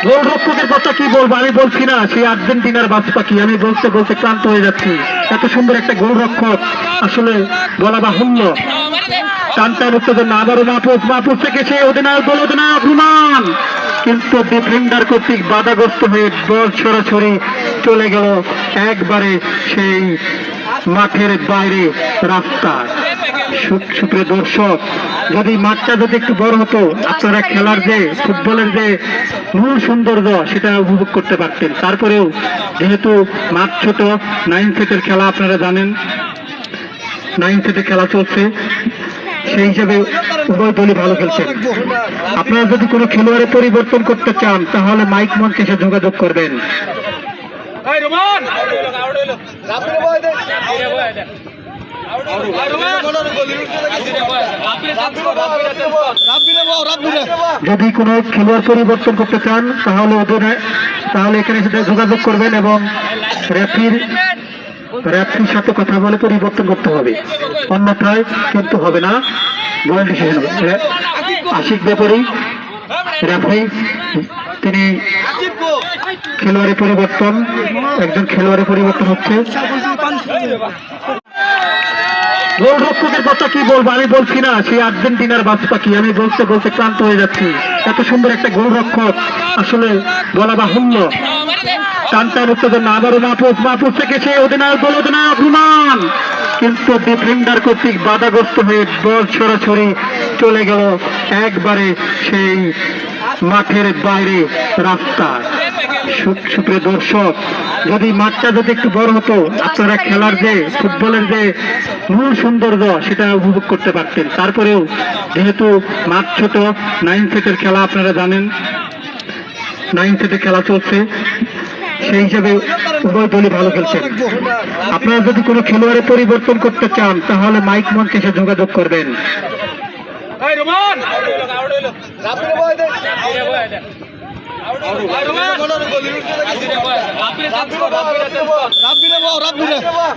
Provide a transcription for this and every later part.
গোলরক্ষকের কথা কি বলবো, আমি বলছি না সেই আর্জেন্টিনার বাজ পাখি, আমি বলতে বলতে ক্লান্ত হয়ে যাচ্ছি। এত সুন্দর একটা গোলরক্ষক আসলে বলা বাহুল্য। টান টান উত্তেজনা, আবারও মাহফুজ থেকে সে অধিনায়ক অভিমান, কিন্তু ডিফেন্ডার কর্তৃক বাধাগ্রস্ত হয়ে বল সরাসরি চলে গেল একবারে সেই মাঠের বাইরে রাস্তায়। সুপ্রিয় দর্শক, যদি মাঠটা যদি একটু বড় হতো, আপনারা খেলার যে ফুটবলের যে মূল সৌন্দর্য সেটা উপভোগ করতে পারতেন। তারপরেও যেহেতু মাঠ ছোট, 9 সেটের খেলা, আপনারা জানেন 9 সেটের খেলা চলছে, সেই হিসাবে উভয় দলই ভালো খেলছেন। আপনারা যদি কোনো খেলোয়াড়ের পরিবর্তন করতে চান তাহলে মাইক মঞ্চে এসে যোগাযোগ করবেন। যদি কোনো খেলোয়াড় পরিবর্তন করতে চান তাহলে এখানে এসে যোগাযোগ করবেন এবং রেফারির সাথে কথা বলে পরিবর্তন করতে হবে, অন্যথায় কিন্তু হবে না। গোল ডিসিশন আশিক ব্যাপারী রেফারি, তিনি খেলোয়াড়ের পরিবর্তন, একজন খেলোয়াড়ের পরিবর্তন হচ্ছে। গোলরক্ষকের কথা কি বলবো, আমি বলছি না সেই আর্জেন্টিনার বাজ পাখি, আমি বলতে বলতে ক্লান্ত হয়ে যাচ্ছি। এত সুন্দর একটা গোলরক্ষক আসলে বলা বাহুল্য। টান টান উত্তেজনা, আবারও মাহফুজ থেকে সে অধিনায়ক অভিমান, কিন্তু ডিফেন্ডার কর্তৃক বাধাগ্রস্ত হয়ে বল সরাসরি চলে গেল একবারে সেই মাঠের বাইরে রাস্তায়। সুপ্রিয় দর্শক, যদি মাঠটা যদি একটু বড় হতো, আপনারা খেলার যে ফুটবলের যে মূল সৌন্দর্য সেটা উপভোগ করতে পারতেন। তারপরেও যেহেতু মাঠ ছোট, 9 সেটের খেলা, আপনারা জানেন 9 সেটের খেলা চলছে, সেই হিসাবে উভয় দলই ভালো খেলছেন। আপনারা যদি কোনো খেলোয়াড়ের পরিবর্তন করতে চান তাহলে মাইক মঞ্চে এসে যোগাযোগ করবেন।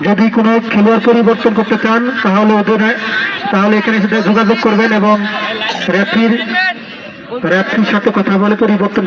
যদি কোনো খেলোয়াড় পরিবর্তন করতে চান তাহলে এখানে এসে যোগাযোগ করবেন এবং রেফারির সাথে কথা বলে পরিবর্তন